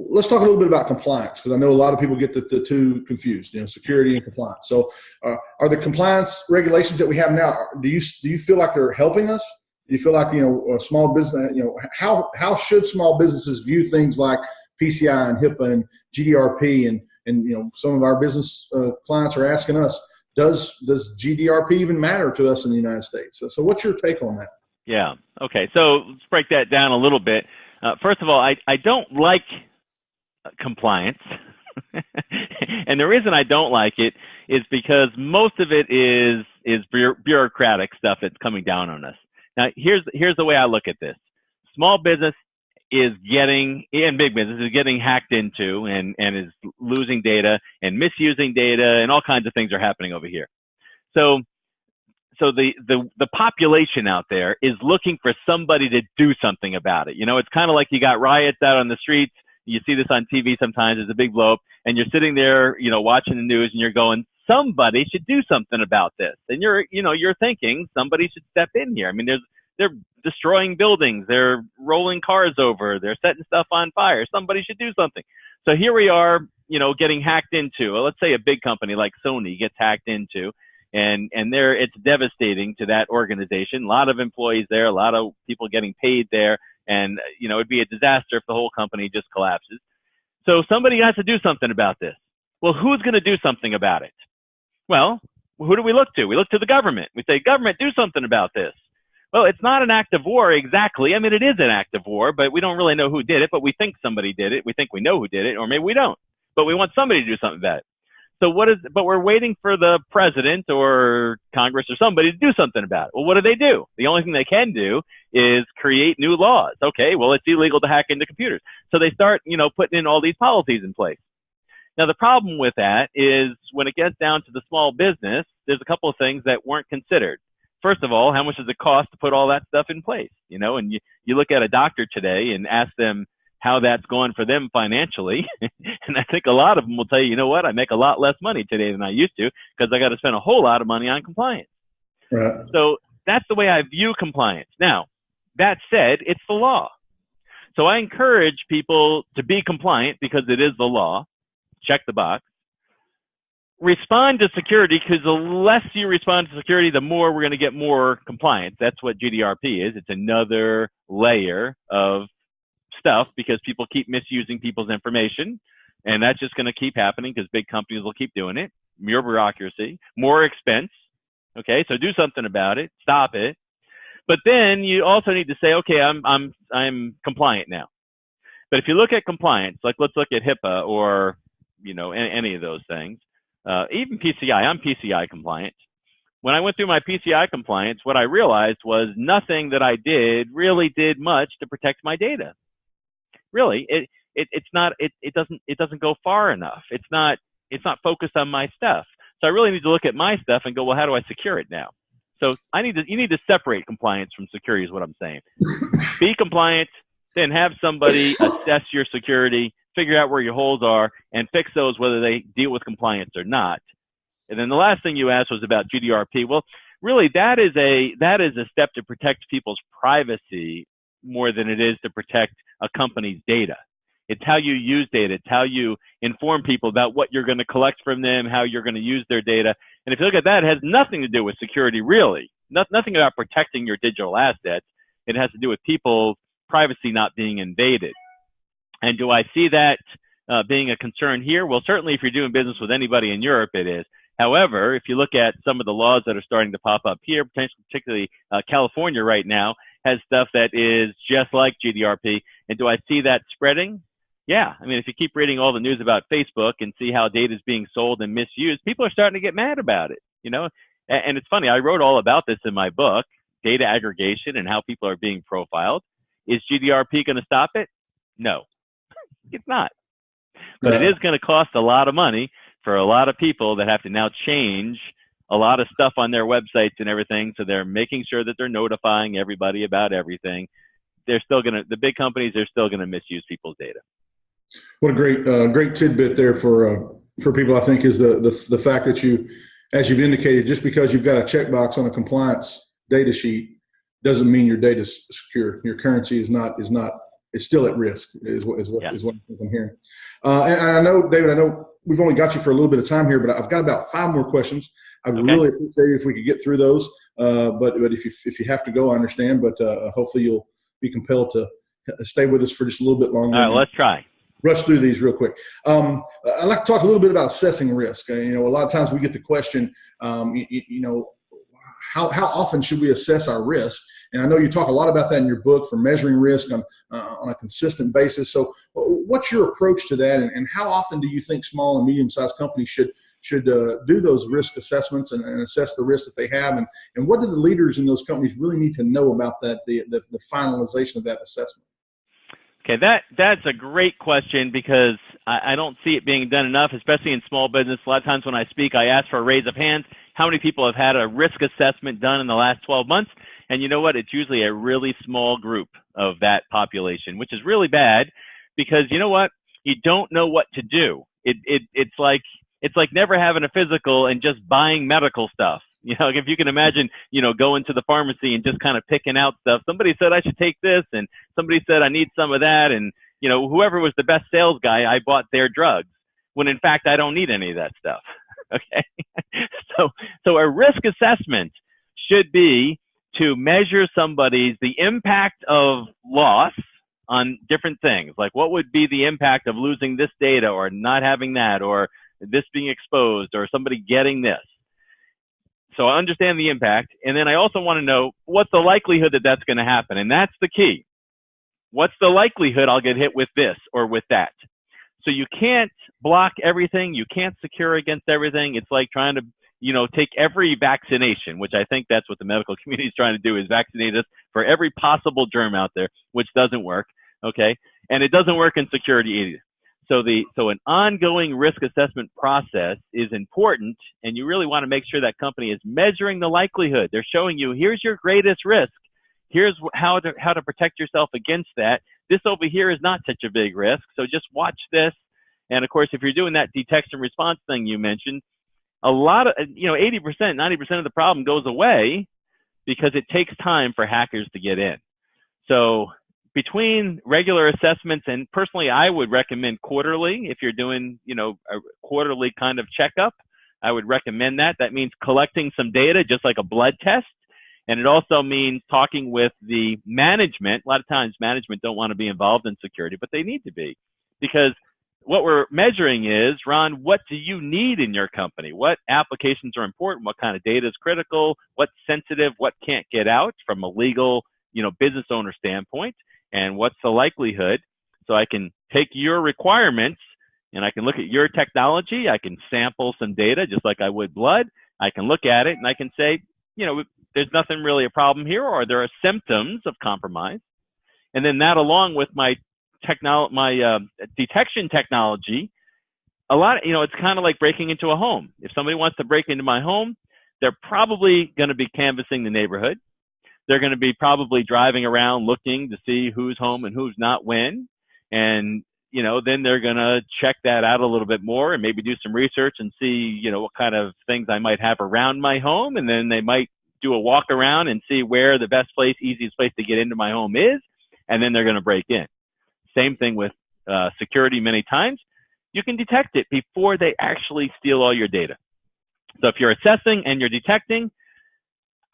let's talk a little bit about compliance, because I know a lot of people get the two confused, security and compliance. So are the compliance regulations that we have now, do you feel like they're helping us? Do you feel like, a small business, how should small businesses view things like PCI and HIPAA and GDRP and some of our business clients are asking us, does GDRP even matter to us in the United States? So what's your take on that? Yeah. Okay. So let's break that down a little bit. First of all, I don't like compliance. And the reason I don't like it is because most of it is bureaucratic stuff that's coming down on us. Now, here's the way I look at this. Small business is and big business is getting hacked into and is losing data and misusing data, and all kinds of things are happening over here. So the population out there is looking for somebody to do something about it. It's kind of like you got riots out on the streets. You see this on TV sometimes. There's a big blow up, and you're sitting there, watching the news, and you're going, somebody should do something about this. And you're thinking somebody should step in here. I mean, they're destroying buildings. They're rolling cars over. They're setting stuff on fire. Somebody should do something. So here we are, getting hacked into. Well, let's say a big company like Sony gets hacked into. And it's devastating to that organization. A lot of employees there, a lot of people getting paid there, and it'd be a disaster if the whole company just collapses. So somebody has to do something about this. Well, who's going to do something about it? Well, who do we look to? We look to the government. We say, government, do something about this. Well, it's not an act of war exactly. I mean, it is an act of war, but we don't really know who did it, but we think somebody did it. We think we know who did it, or maybe we don't, but we want somebody to do something about it. So but we're waiting for the president or Congress or somebody to do something about it. Well, what do? The only thing they can do is create new laws. Okay, well, it's illegal to hack into computers. So they start, putting in all these policies in place. Now, the problem with that is when it gets down to the small business, there's a couple of things that weren't considered. First of all, how much does it cost to put all that stuff in place? And you look at a doctor today and ask them how that's going for them financially. And I think a lot of them will tell you, what, I make a lot less money today than I used to because I got to spend a whole lot of money on compliance. Right. So that's the way I view compliance. Now, that said, it's the law. So I encourage people to be compliant because it is the law. Check the box. Respond to security, because the less you respond to security, the more we're going to get more compliance. That's what GDRP is. It's another layer of stuff because people keep misusing people's information, and that's just going to keep happening because big companies will keep doing it. More bureaucracy, more expense. Okay, so do something about it. Stop it. But then you also need to say, okay, I'm compliant now. But if you look at compliance, like let's look at HIPAA or any of those things. Even PCI, I'm PCI compliant. When I went through my PCI compliance, what I realized was nothing that I did really did much to protect my data. Really, it doesn't go far enough. It's not focused on my stuff. So I really need to look at my stuff and go, well, how do I secure it now? So you need to separate compliance from security is what I'm saying. Be compliant, then have somebody assess your security, figure out where your holes are, and fix those whether they deal with compliance or not. And then the last thing you asked was about GDRP. Well, really, that is a step to protect people's privacy more than it is to protect a company's data. It's how you use data. It's how you inform people about what you're going to collect from them, how you're going to use their data. And if you look at that, it has nothing to do with security, really. nothing about protecting your digital assets. It has to do with people's privacy not being invaded. And do I see that being a concern here? Well, certainly if you're doing business with anybody in Europe, it is. However, if you look at some of the laws that are starting to pop up here, particularly California right now has stuff that is just like GDPR. And do I see that spreading? Yeah. I mean, if you keep reading all the news about Facebook and see how data is being sold and misused, people are starting to get mad about it, you know? And it's funny, I wrote all about this in my book, data aggregation and how people are being profiled. Is GDPR going to stop it? No, it's not. But it is going to cost a lot of money for a lot of people that have to now change a lot of stuff on their websites and everything. So they're making sure that they're notifying everybody about everything. They're still going to, the big companies are still going to misuse people's data. What a great tidbit there for people, I think, is the fact that you, as you've indicated, just because you've got a checkbox on a compliance data sheet doesn't mean your data is secure. Your currency is not, it's still at risk, is what I'm hearing. And I know, David, I know we've only got you for a little bit of time here, but I've got about 5 more questions. I'd really appreciate it if we could get through those. But if you have to go, I understand. But hopefully you'll be compelled to stay with us for just a little bit longer. All right, let's try. Rush through these real quick. I'd like to talk a little bit about assessing risk. You know, a lot of times we get the question, you know, how often should we assess our risk? And I know you talk a lot about that in your book, for measuring risk on a consistent basis. So what's your approach to that, and how often do you think small and medium-sized companies should do those risk assessments and assess the risks that they have? And what do the leaders in those companies really need to know about that, the finalization of that assessment? Okay, that's a great question, because I don't see it being done enough, especially in small business. A lot of times when I speak, I ask for a raise of hands. How many people have had a risk assessment done in the last 12 months? And you know what? It's usually a really small group of that population, which is really bad, because you know what? You don't know what to do. It's like never having a physical and just buying medical stuff. You know, if you can imagine, you know, going to the pharmacy and just kind of picking out stuff. Somebody said I should take this, and somebody said I need some of that, and you know, whoever was the best sales guy, I bought their drugs, when in fact I don't need any of that stuff. Okay, so a risk assessment should be to measure the impact of loss on different things. Like, what would be the impact of losing this data, or not having that, or this being exposed, or somebody getting this. So I understand the impact, and then I also want to know what's the likelihood that that's going to happen, and that's the key. What's the likelihood I'll get hit with this or with that? So you can't block everything. You can't secure against everything. It's like trying to, you know, take every vaccination, which I think that's what the medical community is trying to do, is vaccinate us for every possible germ out there, which doesn't work, okay? And it doesn't work in security either. So an ongoing risk assessment process is important, and you really want to make sure that company is measuring the likelihood. They're showing you, here's your greatest risk. Here's how to protect yourself against that. This over here is not such a big risk, so just watch this. And of course, if you're doing that detection response thing you mentioned, a lot of, 80%, 90% of the problem goes away because it takes time for hackers to get in. So between regular assessments, and personally, I would recommend quarterly. If you're doing, a quarterly kind of checkup, I would recommend that. That means collecting some data, just like a blood test. And it also means talking with the management. A lot of times management don't want to be involved in security, but they need to be. Because what we're measuring is, Ron, what do you need in your company? What applications are important? What kind of data is critical? What's sensitive? What can't get out from a legal, business owner standpoint? And what's the likelihood? So I can take your requirements and I can look at your technology. I can sample some data just like I would blood. I can look at it and I can say, there's nothing really a problem here, or there are symptoms of compromise. And then that, along with my detection technology, it's kind of like breaking into a home. If somebody wants to break into my home, they're probably going to be canvassing the neighborhood. They're going to be probably driving around looking to see who's home and who's not when. And, then they're going to check that out a little bit more and maybe do some research and see, what kind of things I might have around my home. And then they might do a walk around and see where the best place, easiest place to get into my home is. And then they're going to break in. Same thing with security many times. You can detect it before they actually steal all your data. So if you're assessing and you're detecting,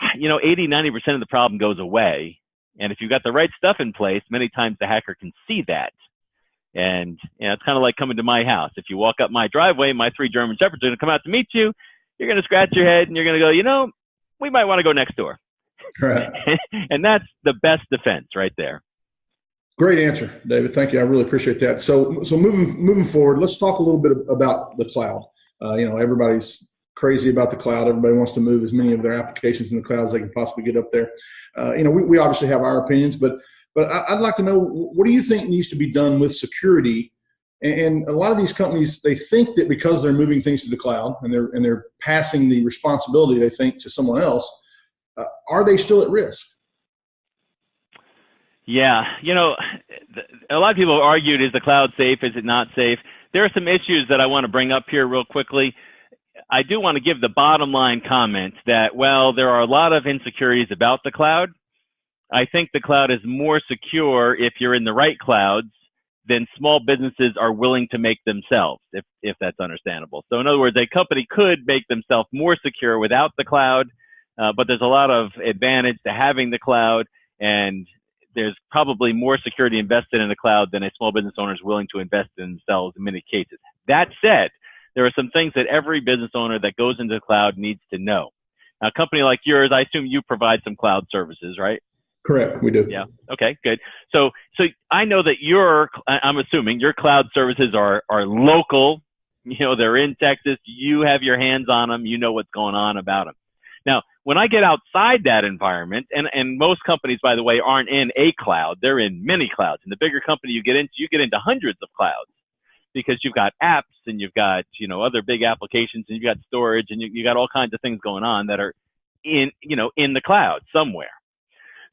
80, 90% of the problem goes away. And if you've got the right stuff in place, many times the hacker can see that. And it's kind of like coming to my house. If you walk up my driveway, my 3 German Shepherds are going to come out to meet you. You're going to scratch your head and you're going to go, we might want to go next door. Right. And that's the best defense right there. Great answer, David. Thank you. I really appreciate that. So moving forward, let's talk a little bit about the cloud. Everybody's crazy about the cloud. Everybody wants to move as many of their applications in the cloud as they can possibly get up there. We obviously have our opinions, but I'd like to know, what do you think needs to be done with security? And a lot of these companies, they think that because they're moving things to the cloud and they're passing the responsibility, they think, to someone else, are they still at risk? Yeah, a lot of people have argued, is the cloud safe? Is it not safe? There are some issues that I want to bring up here real quickly. I do want to give the bottom line comment that, there are a lot of insecurities about the cloud. I think the cloud is more secure if you're in the right clouds than small businesses are willing to make themselves, if that's understandable. So in other words, a company could make themselves more secure without the cloud, but there's a lot of advantage to having the cloud, and there's probably more security invested in the cloud than a small business owner is willing to invest in themselves in many cases. That said, there are some things that every business owner that goes into the cloud needs to know. Now, a company like yours, I assume you provide some cloud services, right? Correct, we do. Yeah. Okay, good. So I know that I'm assuming your cloud services are local. They're in Texas. You have your hands on them. You know what's going on about them. Now, when I get outside that environment, and most companies, by the way, aren't in a cloud. They're in many clouds. And the bigger company you get into hundreds of clouds, because you've got apps and you've got, other big applications, and you've got storage, and you got all kinds of things going on that are in the cloud somewhere.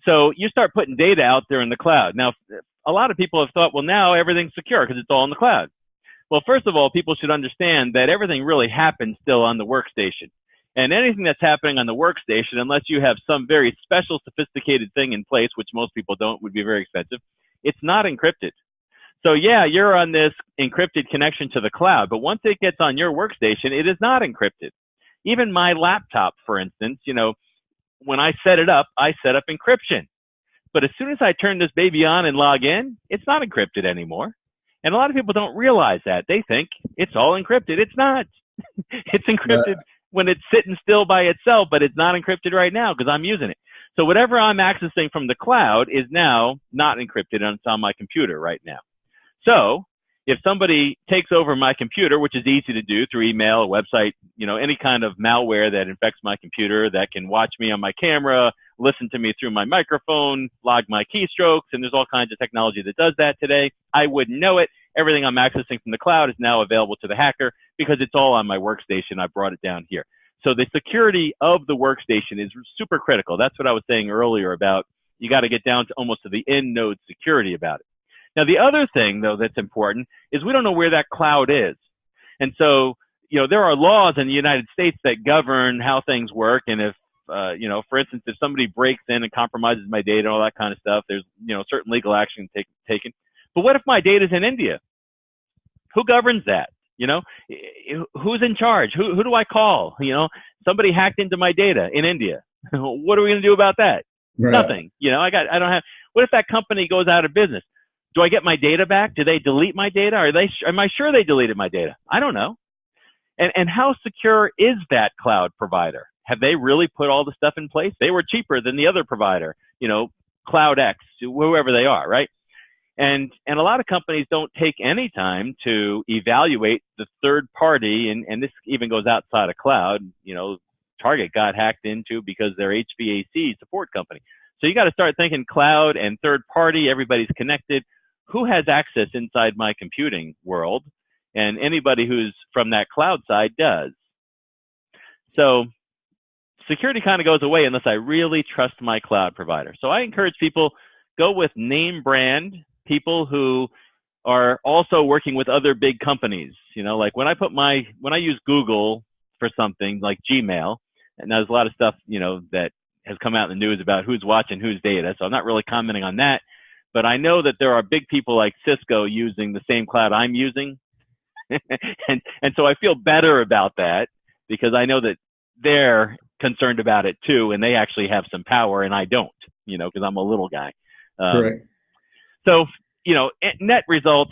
So you start putting data out there in the cloud. Now, a lot of people have thought, now everything's secure because it's all in the cloud. Well, first of all, people should understand that everything really happens still on the workstation. And anything that's happening on the workstation, unless you have some very special, sophisticated thing in place, which most people don't, would be very expensive, it's not encrypted. So yeah, you're on this encrypted connection to the cloud, but once it gets on your workstation, it is not encrypted. Even my laptop, for instance, when I set it up, I set up encryption. But as soon as I turn this baby on and log in, it's not encrypted anymore. And a lot of people don't realize that. They think it's all encrypted. It's not. It's encrypted when it's sitting still by itself, but it's not encrypted right now because I'm using it. So whatever I'm accessing from the cloud is now not encrypted, and it's on my computer right now. So if somebody takes over my computer, which is easy to do through email, a website, any kind of malware that infects my computer, that can watch me on my camera, listen to me through my microphone, log my keystrokes, and there's all kinds of technology that does that today. I wouldn't know it. Everything I'm accessing from the cloud is now available to the hacker because it's all on my workstation. I brought it down here. So the security of the workstation is super critical. That's what I was saying earlier about you got to get down to almost to the end node security about it. Now, the other thing, though, that's important is we don't know where that cloud is. And so, there are laws in the United States that govern how things work. And if, for instance, if somebody breaks in and compromises my data and all that kind of stuff, there's, certain legal action taken. But what if my data is in India? Who governs that? Who's in charge? Who do I call? Somebody hacked into my data in India. What are we going to do about that? Right. Nothing. What if that company goes out of business? Do I get my data back? Do they delete my data? Am I sure they deleted my data? I don't know. And how secure is that cloud provider? Have they really put all the stuff in place? They were cheaper than the other provider, CloudX, whoever they are, right? And a lot of companies don't take any time to evaluate the third party, and this even goes outside of cloud. Target got hacked into because they're HVAC support company. So you got to start thinking cloud and third party, everybody's connected. Who has access inside my computing world? And anybody who's from that cloud side does. So security kind of goes away unless I really trust my cloud provider. So I encourage people, go with name brand, people who are also working with other big companies. Like when I use Google for something like Gmail, and there's a lot of stuff, that has come out in the news about who's watching whose data. So I'm not really commenting on that. But I know that there are big people like Cisco using the same cloud I'm using. and so I feel better about that because I know that they're concerned about it too, and they actually have some power, and I don't, because I'm a little guy. Correct. So, net result,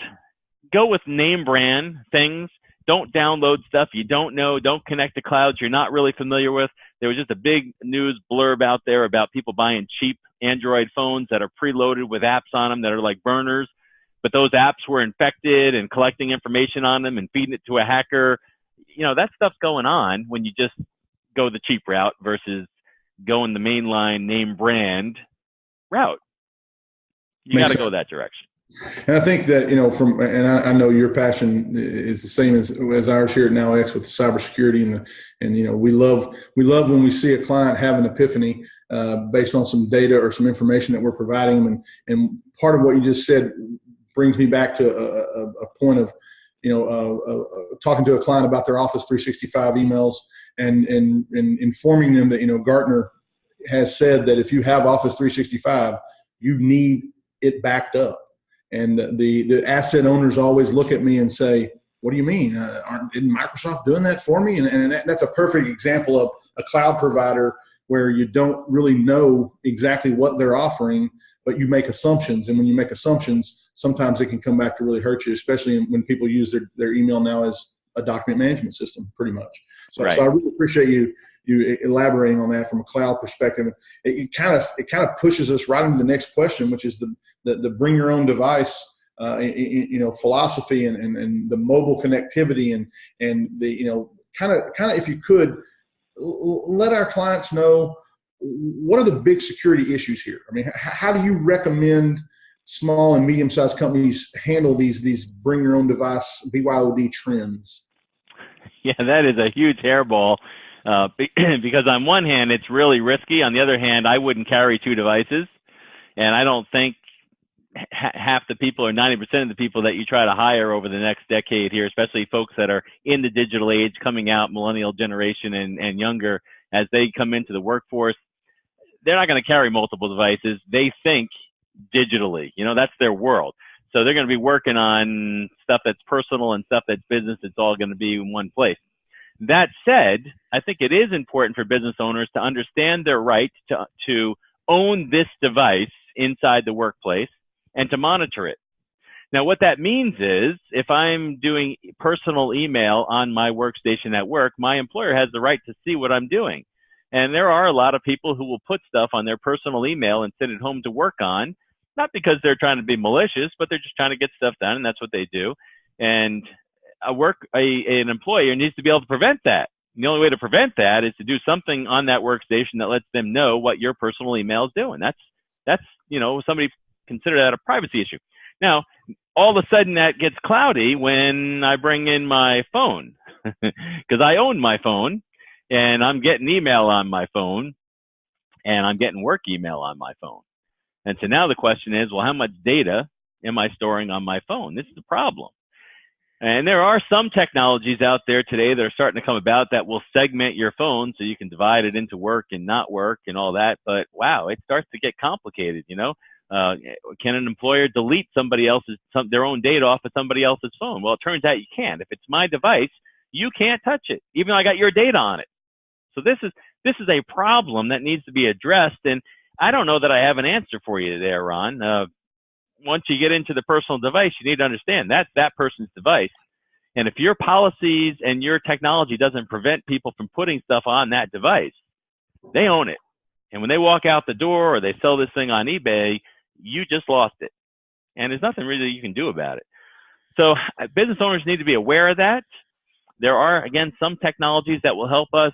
go with name brand things. Don't download stuff you don't know. Don't connect to clouds you're not really familiar with. There was just a big news blurb out there about people buying cheap Android phones that are preloaded with apps on them that are like burners, but those apps were infected and collecting information on them and feeding it to a hacker. That stuff's going on when you just go the cheap route versus going the mainline name brand route. You got to go that direction. And I think that, I know your passion is the same as ours here at Nowx with the cybersecurity and we love when we see a client have an epiphany based on some data or some information that we're providing them. And part of what you just said brings me back to a point of, talking to a client about their Office 365 emails and informing them that, Gartner has said that if you have Office 365, you need it backed up. And the asset owners always look at me and say, what do you mean? Isn't Microsoft doing that for me? And that's a perfect example of a cloud provider where you don't really know exactly what they're offering, but you make assumptions. And when you make assumptions, sometimes it can come back to really hurt you, especially when people use their email now as a document management system, pretty much. So I really appreciate you elaborating on that from a cloud perspective. It kind of pushes us right into the next question, which is the bring your own device, philosophy and the mobile connectivity and the, kind of, if you could let our clients know what are the big security issues here. I mean, how do you recommend small and medium-sized companies handle these bring your own device BYOD trends? Yeah, that is a huge hairball. Because on one hand, it's really risky. On the other hand, I wouldn't carry two devices. And I don't think half the people or 90% of the people that you try to hire over the next decade here, especially folks that are in the digital age, coming out, millennial generation and younger, as they come into the workforce, they're not going to carry multiple devices. They think digitally. That's their world. So they're going to be working on stuff that's personal and stuff that's business. It's all going to be in one place. That said, I think it is important for business owners to understand their right to own this device inside the workplace and to monitor it. Now, what that means is if I'm doing personal email on my workstation at work, my employer has the right to see what I'm doing. And there are a lot of people who will put stuff on their personal email and send it home to work on, not because they're trying to be malicious, but they're just trying to get stuff done, and that's what they do. And an employer needs to be able to prevent that. And the only way to prevent that is to do something on that workstation that lets them know what your personal email is doing. That's somebody consider that a privacy issue. Now, all of a sudden that gets cloudy when I bring in my phone because I own my phone and I'm getting email on my phone and I'm getting work email on my phone. And so now the question is, well, how much data am I storing on my phone? This is the problem. And there are some technologies out there today that are starting to come about that will segment your phone so you can divide it into work and not work and all that. But wow, it starts to get complicated, Can an employer delete their own data off of somebody else's phone? Well, it turns out you can't. If it's my device, you can't touch it, even though I got your data on it. So this is a problem that needs to be addressed. And I don't know that I have an answer for you there, Ron. Once you get into the personal device, you need to understand that's that person's device. And if your policies and your technology doesn't prevent people from putting stuff on that device, they own it. And when they walk out the door or they sell this thing on eBay, you just lost it. And there's nothing really you can do about it. So business owners need to be aware of that. There are, again, some technologies that will help us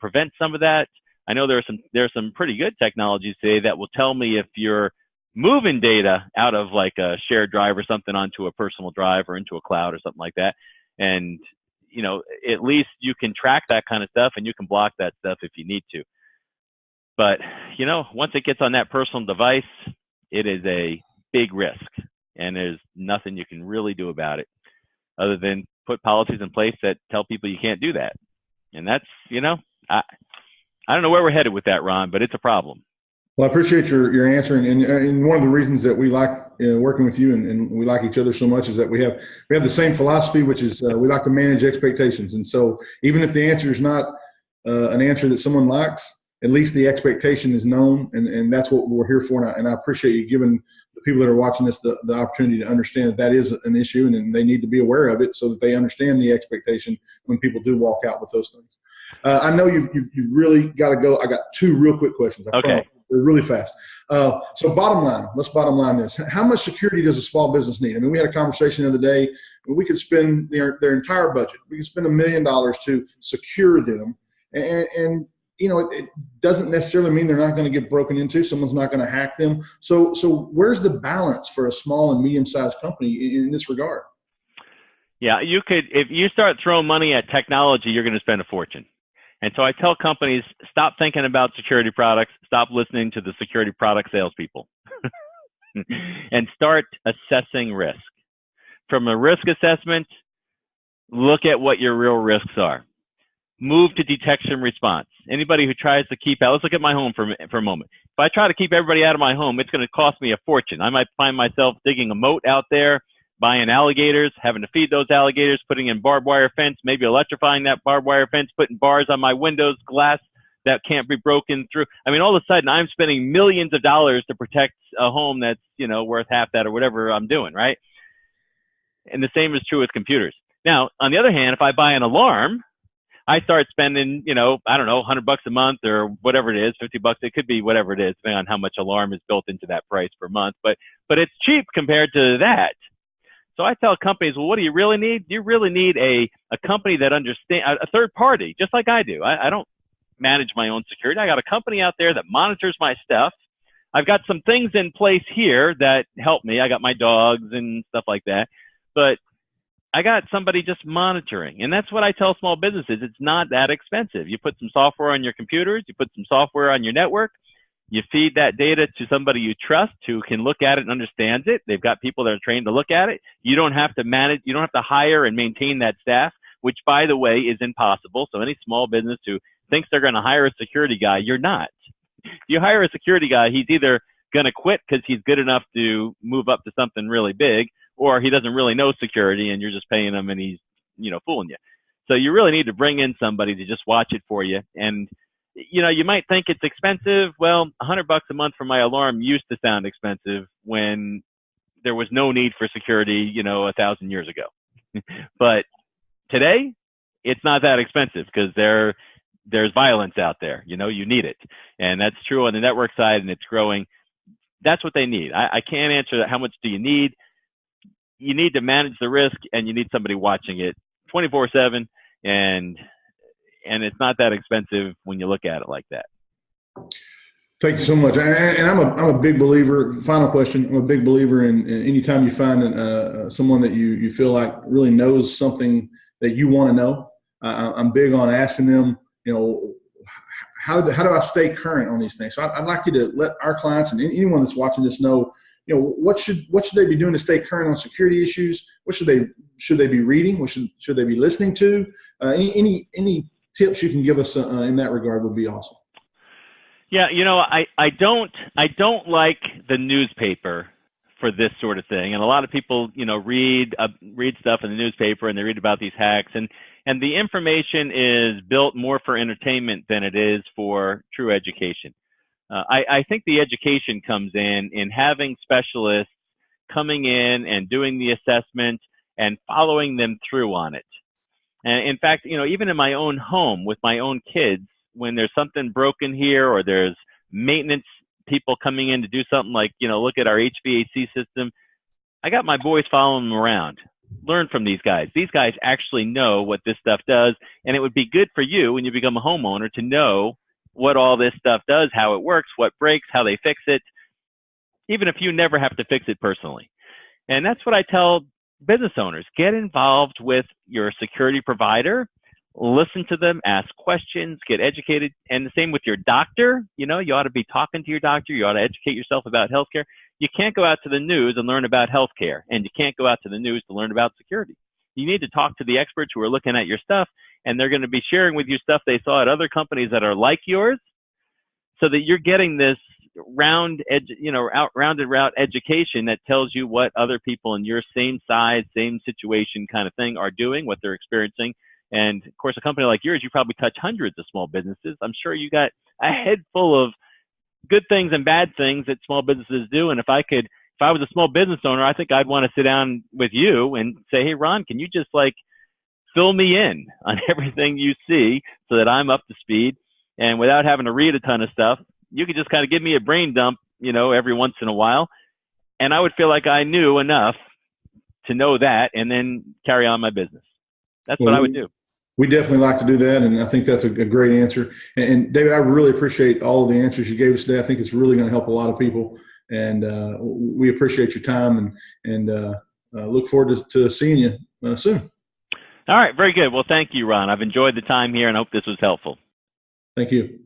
prevent some of that. I know there are some pretty good technologies today that will tell me if you're moving data out of like a shared drive or something onto a personal drive or into a cloud or something like that. And, at least you can track that kind of stuff and you can block that stuff if you need to. But, once it gets on that personal device, it is a big risk and there's nothing you can really do about it other than put policies in place that tell people you can't do that. And that's, I don't know where we're headed with that, Ron, but it's a problem. Well, I appreciate your answer, and one of the reasons that we like working with you and we like each other so much is that we have the same philosophy, which is we like to manage expectations. And so even if the answer is not an answer that someone likes, at least the expectation is known, and that's what we're here for. And I appreciate you giving the people that are watching this the opportunity to understand that is an issue, and they need to be aware of it so that they understand the expectation when people do walk out with those things. I know you've really got to go. I got two real quick questions. I promise. They're really fast. So bottom line, let's bottom line this. How much security does a small business need? I mean, we had a conversation the other day. We could spend their entire budget. We could spend $1 million to secure them. And you know, it doesn't necessarily mean they're not going to get broken into. Someone's not going to hack them. So where's the balance for a small and medium-sized company in this regard? Yeah, you could, if you start throwing money at technology, you're going to spend a fortune. And so I tell companies, stop thinking about security products, stop listening to the security product salespeople, and start assessing risk. From a risk assessment, look at what your real risks are. Move to detection response. Anybody who tries to keep out, let's look at my home for a moment. If I try to keep everybody out of my home, it's going to cost me a fortune. I might find myself digging a moat out there, buying alligators, having to feed those alligators, putting in barbed wire fence, maybe electrifying that barbed wire fence, putting bars on my windows, glass that can't be broken through. I mean, all of a sudden I'm spending millions of dollars to protect a home that's, you know, worth half that or whatever I'm doing, right? And the same is true with computers. Now, on the other hand, if I buy an alarm, I start spending, you know, I don't know, $100 a month or whatever it is, $50. It could be whatever it is, depending on how much alarm is built into that price per month. But it's cheap compared to that. So I tell companies, well, what do you really need? You really need a company that understands, a third party, just like I do. I don't manage my own security. I got a company out there that monitors my stuff. I've got some things in place here that help me. I got my dogs and stuff like that. But I got somebody just monitoring. And that's what I tell small businesses. It's not that expensive. You put some software on your computers. You put some software on your network. You feed that data to somebody you trust who can look at it and understands it. They've got people that are trained to look at it. You don't have to manage, you don't have to hire and maintain that staff, which, by the way, is impossible. So any small business who thinks they're going to hire a security guy, you're not. If you hire a security guy, he's either going to quit because he's good enough to move up to something really big, or he doesn't really know security and you're just paying him and he's, you know, fooling you. So you really need to bring in somebody to just watch it for you. And you know, you might think it's expensive. Well, $100 a month for my alarm used to sound expensive when there was no need for security, you know, 1,000 years ago. But today, it's not that expensive because there's violence out there. You know, you need it. And that's true on the network side, and it's growing. That's what they need. I can't answer that. How much do you need? You need to manage the risk, and you need somebody watching it 24/7, and it's not that expensive when you look at it like that. Thank you so much. And I'm a big believer. Final question. I'm a big believer in anytime you find someone that you feel like really knows something that you want to know. I'm big on asking them, you know, how do I stay current on these things? So I'd like you to let our clients and anyone that's watching this know, you know, what should they be doing to stay current on security issues? What should they be reading? What should they be listening to? Any tips you can give us in that regard would be awesome. Yeah, you know, I don't like the newspaper for this sort of thing, and a lot of people, you know, read stuff in the newspaper and they read about these hacks, and the information is built more for entertainment than it is for true education. I think the education comes in having specialists coming in and doing the assessment and following them through on it. And in fact, you know, even in my own home with my own kids, when there's something broken here or there's maintenance people coming in to do something like, you know, look at our HVAC system, I got my boys following them around. Learn from these guys. These guys actually know what this stuff does. And it would be good for you when you become a homeowner to know what all this stuff does, how it works, what breaks, how they fix it, even if you never have to fix it personally. And that's what I tell business owners. Get involved with your security provider, listen to them, ask questions, get educated. And the same with your doctor. You know, you ought to be talking to your doctor. You ought to educate yourself about healthcare. You can't go out to the news and learn about healthcare, and you can't go out to the news to learn about security. You need to talk to the experts who are looking at your stuff, and they're going to be sharing with you stuff they saw at other companies that are like yours, so that you're getting this rounded route education that tells you what other people in your same size, same situation kind of thing are doing, what they're experiencing, And of course, a company like yours, you probably touch hundreds of small businesses. I'm sure you got a head full of good things and bad things that small businesses do. And if I was a small business owner, I think I'd want to sit down with you and say, hey, Ron, can you just like fill me in on everything you see so that I'm up to speed? And without having to read a ton of stuff, you could just kind of give me a brain dump, every once in a while. And I would feel like I knew enough to know that and then carry on my business. That's what I would do. We definitely like to do that, and I think that's a great answer. And David, I really appreciate all of the answers you gave us today. I think it's really going to help a lot of people, and we appreciate your time and look forward to seeing you soon. All right, very good. Well, thank you, Ron. I've enjoyed the time here, and I hope this was helpful. Thank you.